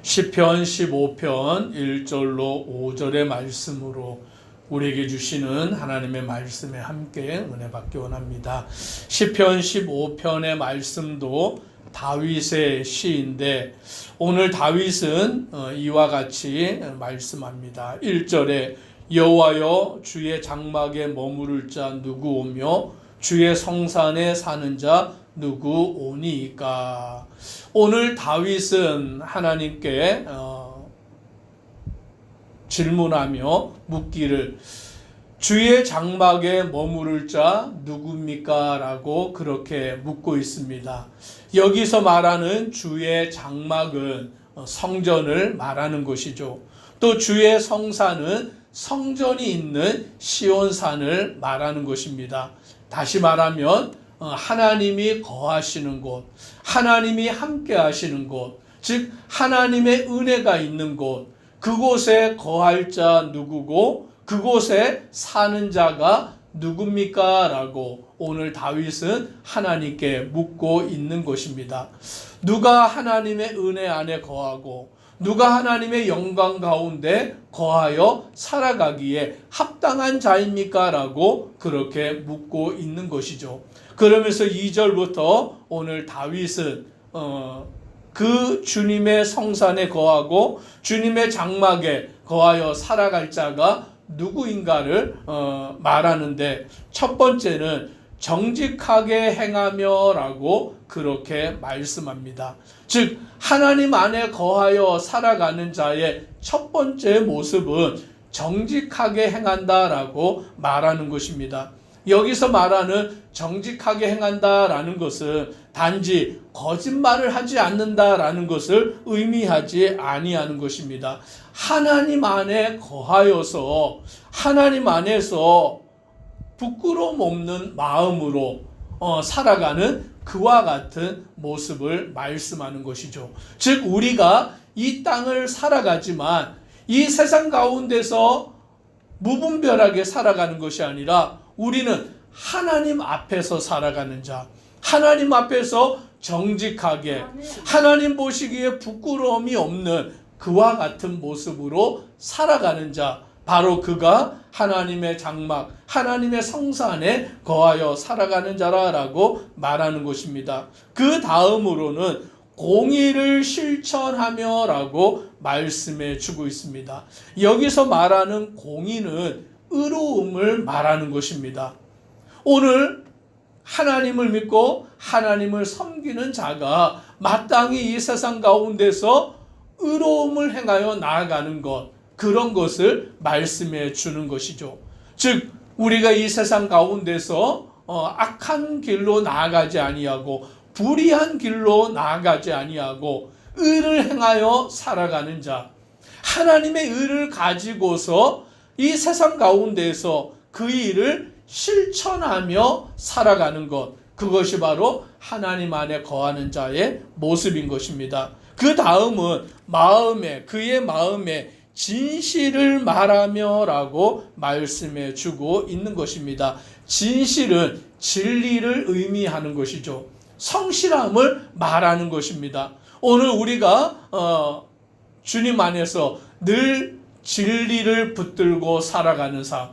시편 15편 1절로 5절의 말씀으로 우리에게 주시는 하나님의 말씀에 함께 은혜 받기 원합니다. 시편 15편의 말씀도 다윗의 시인데 오늘 다윗은 이와 같이 말씀합니다. 1절에 여호와여 주의 장막에 머무를 자 누구 오며 주의 성산에 사는 자 누구 오니까. 오늘 다윗은 하나님께 질문하며 묻기를 주의 장막에 머무를 자 누굽니까? 라고 그렇게 묻고 있습니다. 여기서 말하는 주의 장막은 성전을 말하는 것이죠. 또 주의 성산은 성전이 있는 시온산을 말하는 것입니다. 다시 말하면 하나님이 거하시는 곳, 하나님이 함께 하시는 곳, 즉 하나님의 은혜가 있는 곳, 그곳에 거할 자 누구고 그곳에 사는 자가 누굽니까? 라고 오늘 다윗은 하나님께 묻고 있는 것입니다. 누가 하나님의 은혜 안에 거하고 누가 하나님의 영광 가운데 거하여 살아가기에 합당한 자입니까? 라고 그렇게 묻고 있는 것이죠. 그러면서 2절부터 오늘 다윗은 그 주님의 성산에 거하고 주님의 장막에 거하여 살아갈 자가 누구인가를 말하는데, 첫 번째는 정직하게 행하며 라고 그렇게 말씀합니다. 즉 하나님 안에 거하여 살아가는 자의 첫 번째 모습은 정직하게 행한다라고 말하는 것입니다. 여기서 말하는 정직하게 행한다라는 것은 단지 거짓말을 하지 않는다라는 것을 의미하지 아니하는 것입니다. 하나님 안에 거하여서 하나님 안에서 부끄러움 없는 마음으로 살아가는 그와 같은 모습을 말씀하는 것이죠. 즉 우리가 이 땅을 살아가지만 이 세상 가운데서 무분별하게 살아가는 것이 아니라 우리는 하나님 앞에서 살아가는 자, 하나님 앞에서 정직하게 하나님 보시기에 부끄러움이 없는 그와 같은 모습으로 살아가는 자, 바로 그가 하나님의 장막, 하나님의 성산에 거하여 살아가는 자라고 말하는 것입니다. 그 다음으로는 공의를 실천하며 라고 말씀해 주고 있습니다. 여기서 말하는 공의는 의로움을 말하는 것입니다. 오늘 하나님을 믿고 하나님을 섬기는 자가 마땅히 이 세상 가운데서 의로움을 행하여 나아가는 것, 그런 것을 말씀해 주는 것이죠. 즉 우리가 이 세상 가운데서 악한 길로 나아가지 아니하고 불의한 길로 나아가지 아니하고 의를 행하여 살아가는 자, 하나님의 의를 가지고서 이 세상 가운데서 그 일을 실천하며 살아가는 것, 그것이 바로 하나님 안에 거하는 자의 모습인 것입니다. 그 다음은 그의 마음에 진실을 말하며 라고 말씀해 주고 있는 것입니다. 진실은 진리를 의미하는 것이죠. 성실함을 말하는 것입니다. 오늘 우리가 주님 안에서 늘 진리를 붙들고 살아가는 삶,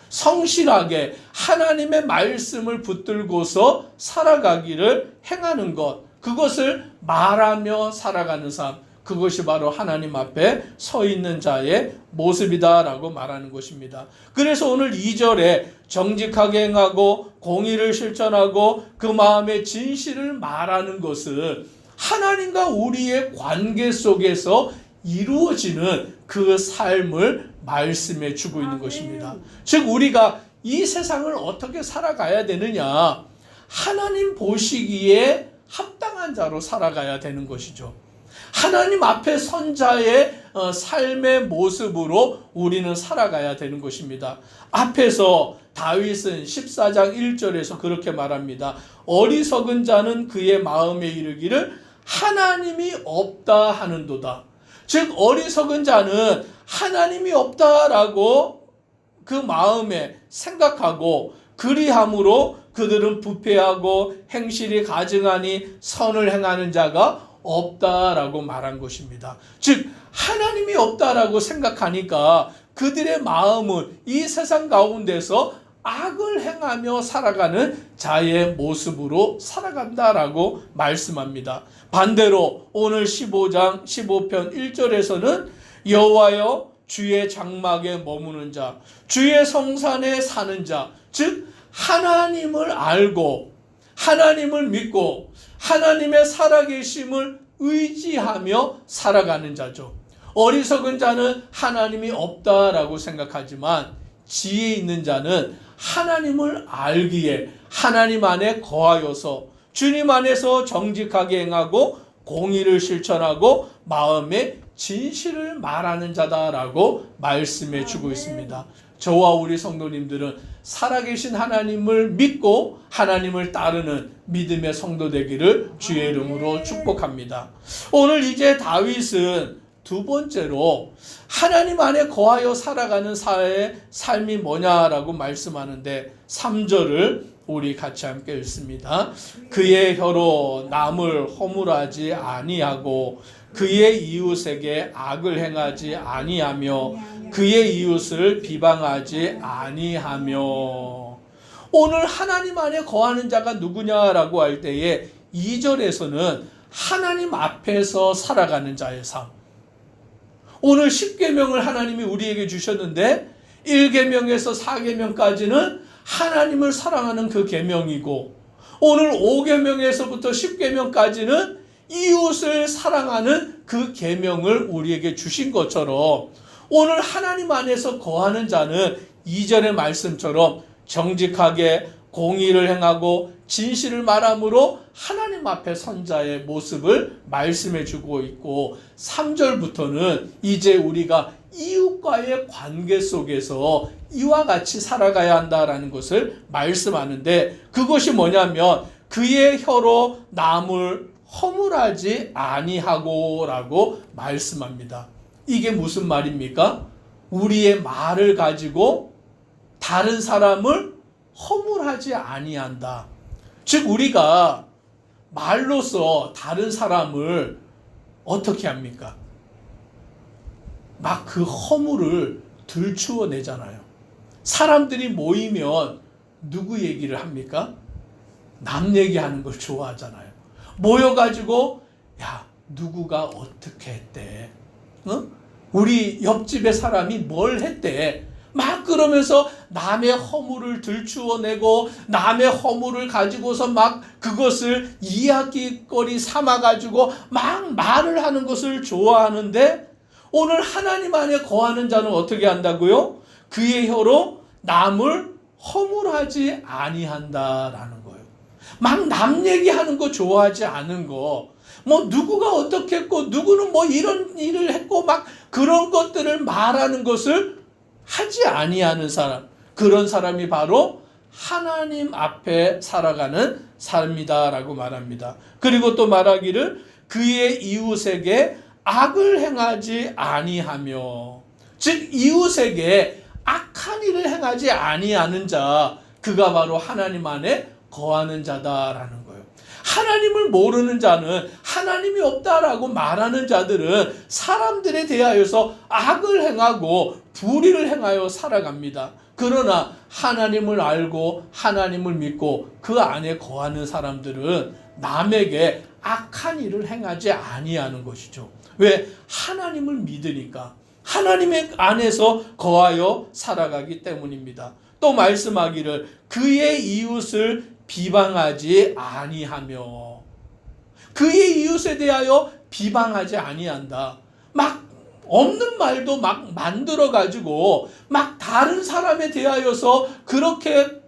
성실하게 하나님의 말씀을 붙들고서 살아가기를 행하는 것, 그것을 말하며 살아가는 삶, 그것이 바로 하나님 앞에 서 있는 자의 모습이다라고 말하는 것입니다. 그래서 오늘 2절에 정직하게 행하고 공의를 실천하고 그 마음의 진실을 말하는 것은 하나님과 우리의 관계 속에서 이루어지는 그 삶을 말씀해 주고 있는 것입니다. 즉 우리가 이 세상을 어떻게 살아가야 되느냐, 하나님 보시기에 합당한 자로 살아가야 되는 것이죠. 하나님 앞에 선 자의 삶의 모습으로 우리는 살아가야 되는 것입니다. 앞에서 다윗은 14장 1절에서 그렇게 말합니다. 어리석은 자는 그의 마음에 이르기를 하나님이 없다 하는도다. 즉 어리석은 자는 하나님이 없다라고 그 마음에 생각하고 그리함으로 그들은 부패하고 행실이 가증하니 선을 행하는 자가 없다라고 말한 것입니다. 즉 하나님이 없다라고 생각하니까 그들의 마음은 이 세상 가운데서 악을 행하며 살아가는 자의 모습으로 살아간다라고 말씀합니다. 반대로 오늘 15장 15편 1절에서는 여호와여 주의 장막에 머무는 자, 주의 성산에 사는 자, 즉 하나님을 알고 하나님을 믿고 하나님의 살아계심을 의지하며 살아가는 자죠. 어리석은 자는 하나님이 없다라고 생각하지만 지혜 있는 자는 하나님을 알기에 하나님 안에 거하여서 주님 안에서 정직하게 행하고 공의를 실천하고 마음에 진실을 말하는 자다라고 말씀해 주고 있습니다. 저와 우리 성도님들은 살아계신 하나님을 믿고 하나님을 따르는 믿음의 성도 되기를 주의 이름으로 축복합니다. 오늘 이제 다윗은 두 번째로 하나님 안에 거하여 살아가는 삶이 뭐냐라고 말씀하는데 3절을 우리 같이 함께 읽습니다. 그의 혀로 남을 허물하지 아니하고 그의 이웃에게 악을 행하지 아니하며 그의 이웃을 비방하지 아니하며. 오늘 하나님 안에 거하는 자가 누구냐라고 할 때에 2절에서는 하나님 앞에서 살아가는 자의 삶. 오늘 10계명을 하나님이 우리에게 주셨는데 1계명에서 4계명까지는 하나님을 사랑하는 그 계명이고 오늘 5계명에서부터 10계명까지는 이웃을 사랑하는 그 계명을 우리에게 주신 것처럼 오늘 하나님 안에서 거하는 자는 2절의 말씀처럼 정직하게 공의를 행하고 진실을 말함으로 하나님 앞에 선 자의 모습을 말씀해 주고 있고 3절부터는 이제 우리가 이웃과의 관계 속에서 이와 같이 살아가야 한다라는 것을 말씀하는데 그것이 뭐냐면 그의 혀로 남을 허물하지 아니하고 라고 말씀합니다. 이게 무슨 말입니까? 우리의 말을 가지고 다른 사람을 허물하지 아니한다. 즉 우리가 말로써 다른 사람을 어떻게 합니까? 막 그 허물을 들추어내잖아요. 사람들이 모이면 누구 얘기를 합니까? 남 얘기하는 걸 좋아하잖아요. 모여가지고 야 누구가 어떻게 했대? 우리 옆집의 사람이 뭘 했대? 막 그러면서 남의 허물을 들추어내고 남의 허물을 가지고서 막 그것을 이야기거리 삼아가지고 막 말을 하는 것을 좋아하는데 오늘 하나님 안에 거하는 자는 어떻게 한다고요? 그의 혀로 남을 허물하지 아니한다라는 거예요. 막 남 얘기하는 거 좋아하지 않은 거, 뭐 누구가 어떻게 했고 누구는 뭐 이런 일을 했고 막 그런 것들을 말하는 것을 하지 아니하는 사람, 그런 사람이 바로 하나님 앞에 살아가는 삶이다라고 말합니다. 그리고 또 말하기를 그의 이웃에게 악을 행하지 아니하며, 즉 이웃에게 악한 일을 행하지 아니하는 자, 그가 바로 하나님 안에 거하는 자다라는 거예요. 하나님을 모르는 자는, 하나님이 없다라고 말하는 자들은 사람들에 대하여서 악을 행하고 불의를 행하여 살아갑니다. 그러나 하나님을 알고 하나님을 믿고 그 안에 거하는 사람들은 남에게 악한 일을 행하지 아니하는 것이죠. 왜? 하나님을 믿으니까, 하나님의 안에서 거하여 살아가기 때문입니다. 또 말씀하기를 그의 이웃을 비방하지 아니하며, 그의 이웃에 대하여 비방하지 아니한다. 막 없는 말도 막 만들어가지고 막 다른 사람에 대하여서 그렇게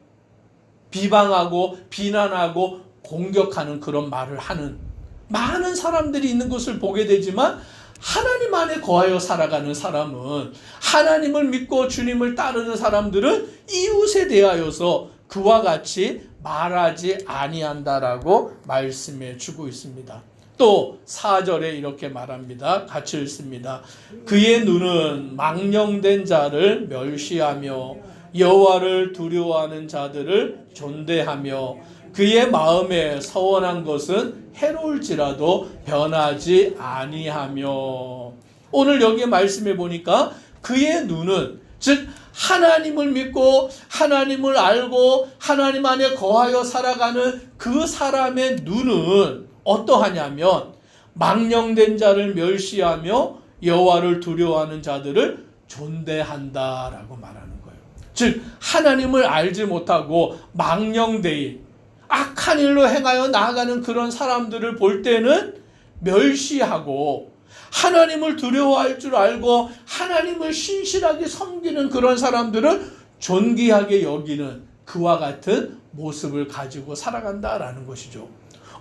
비방하고 비난하고 공격하는 그런 말을 하는 많은 사람들이 있는 것을 보게 되지만, 하나님 안에 거하여 살아가는 사람은, 하나님을 믿고 주님을 따르는 사람들은 이웃에 대하여서 그와 같이 말하지 아니한다라고 말씀해 주고 있습니다. 또 4절에 이렇게 말합니다. 같이 읽습니다. 그의 눈은 망령된 자를 멸시하며 여호와를 두려워하는 자들을 존대하며 그의 마음에 서원한 것은 해로울지라도 변하지 아니하며. 오늘 여기에 말씀해 보니까 그의 눈은, 즉 하나님을 믿고 하나님을 알고 하나님 안에 거하여 살아가는 그 사람의 눈은 어떠하냐면 망령된 자를 멸시하며 여호와를 두려워하는 자들을 존대한다라고 말하는 거예요. 즉 하나님을 알지 못하고 망령되이 악한 일로 행하여 나아가는 그런 사람들을 볼 때는 멸시하고, 하나님을 두려워할 줄 알고 하나님을 신실하게 섬기는 그런 사람들을 존귀하게 여기는 그와 같은 모습을 가지고 살아간다라는 것이죠.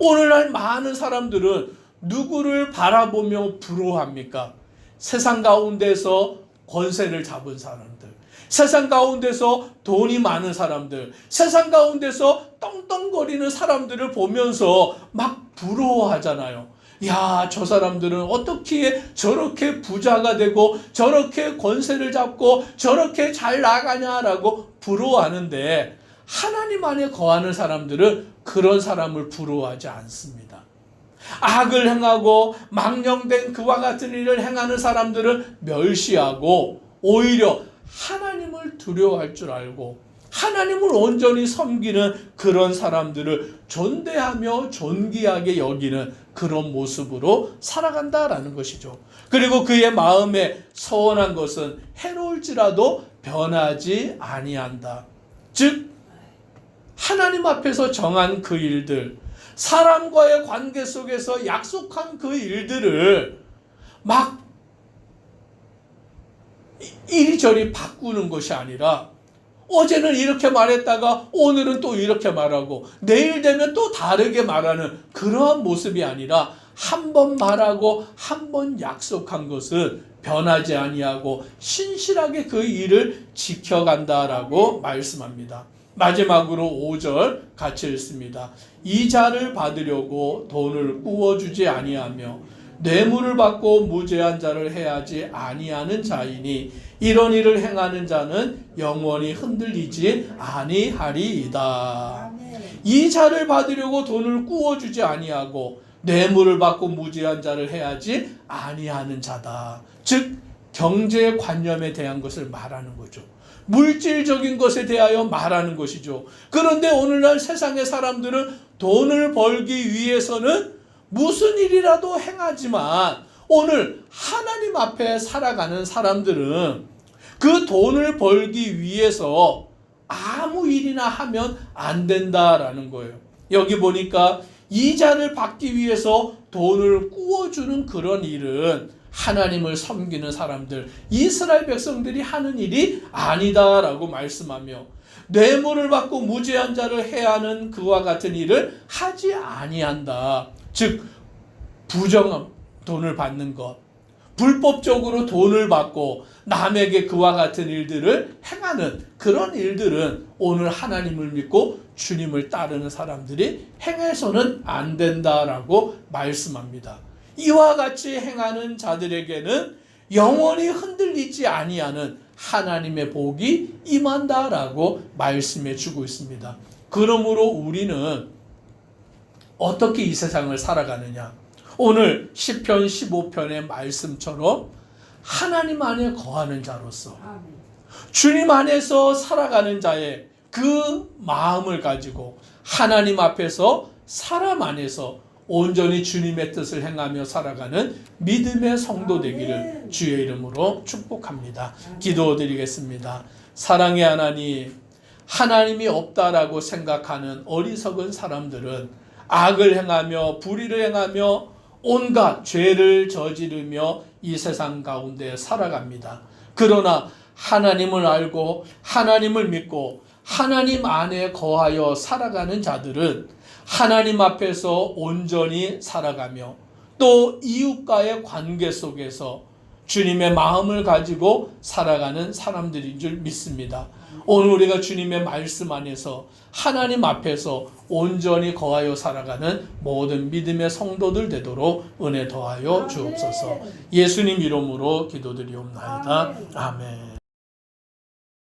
오늘날 많은 사람들은 누구를 바라보며 부러워합니까? 세상 가운데서 권세를 잡은 사람들, 세상 가운데서 돈이 많은 사람들, 세상 가운데서 떵떵거리는 사람들을 보면서 막 부러워하잖아요. 야, 저 사람들은 어떻게 저렇게 부자가 되고 저렇게 권세를 잡고 저렇게 잘 나가냐라고 부러워하는데, 하나님 안에 거하는 사람들은 그런 사람을 부러워하지 않습니다. 악을 행하고 망령된 그와 같은 일을 행하는 사람들을 멸시하고, 오히려 하나님을 두려워할 줄 알고 하나님을 온전히 섬기는 그런 사람들을 존대하며 존귀하게 여기는 그런 모습으로 살아간다라는 것이죠. 그리고 그의 마음에 서원한 것은 해로울지라도 변하지 아니한다. 즉 하나님 앞에서 정한 그 일들, 사람과의 관계 속에서 약속한 그 일들을 막 이리저리 바꾸는 것이 아니라, 어제는 이렇게 말했다가 오늘은 또 이렇게 말하고 내일 되면 또 다르게 말하는 그러한 모습이 아니라, 한 번 말하고 한 번 약속한 것은 변하지 아니하고 신실하게 그 일을 지켜간다라고 말씀합니다. 마지막으로 5절 같이 읽습니다. 이자를 받으려고 돈을 꾸어주지 아니하며 뇌물을 받고 무죄한 자를 해하지 아니하는 자이니 이런 일을 행하는 자는 영원히 흔들리지 아니하리이다. 이자를 받으려고 돈을 꾸어주지 아니하고 뇌물을 받고 무죄한 자를 해하지 아니하는 자다. 즉 경제 관념에 대한 것을 말하는 거죠. 물질적인 것에 대하여 말하는 것이죠. 그런데 오늘날 세상의 사람들은 돈을 벌기 위해서는 무슨 일이라도 행하지만, 오늘 하나님 앞에 살아가는 사람들은 그 돈을 벌기 위해서 아무 일이나 하면 안 된다라는 거예요. 여기 보니까 이자를 받기 위해서 돈을 꾸어주는 그런 일은 하나님을 섬기는 사람들, 이스라엘 백성들이 하는 일이 아니다라고 말씀하며, 뇌물을 받고 무죄한 자를 해하는 그와 같은 일을 하지 아니한다. 즉 부정한 돈을 받는 것, 불법적으로 돈을 받고 남에게 그와 같은 일들을 행하는 그런 일들은 오늘 하나님을 믿고 주님을 따르는 사람들이 행해서는 안 된다라고 말씀합니다. 이와 같이 행하는 자들에게는 영원히 흔들리지 아니하는 하나님의 복이 임한다라고 말씀해 주고 있습니다. 그러므로 우리는 어떻게 이 세상을 살아가느냐? 오늘 시편 15편의 말씀처럼 하나님 안에 거하는 자로서 주님 안에서 살아가는 자의 그 마음을 가지고 하나님 앞에서 사람 안에서 온전히 주님의 뜻을 행하며 살아가는 믿음의 성도 되기를 주의 이름으로 축복합니다. 기도드리겠습니다. 사랑의 하나님, 하나님이 없다라고 생각하는 어리석은 사람들은 악을 행하며 불의를 행하며 온갖 죄를 저지르며 이 세상 가운데 살아갑니다. 그러나 하나님을 알고 하나님을 믿고 하나님 안에 거하여 살아가는 자들은 하나님 앞에서 온전히 살아가며 또 이웃과의 관계 속에서 주님의 마음을 가지고 살아가는 사람들인 줄 믿습니다. 오늘 우리가 주님의 말씀 안에서 하나님 앞에서 온전히 거하여 살아가는 모든 믿음의 성도들 되도록 은혜 더하여 주옵소서. 예수님 이름으로 기도드리옵나이다. 아멘.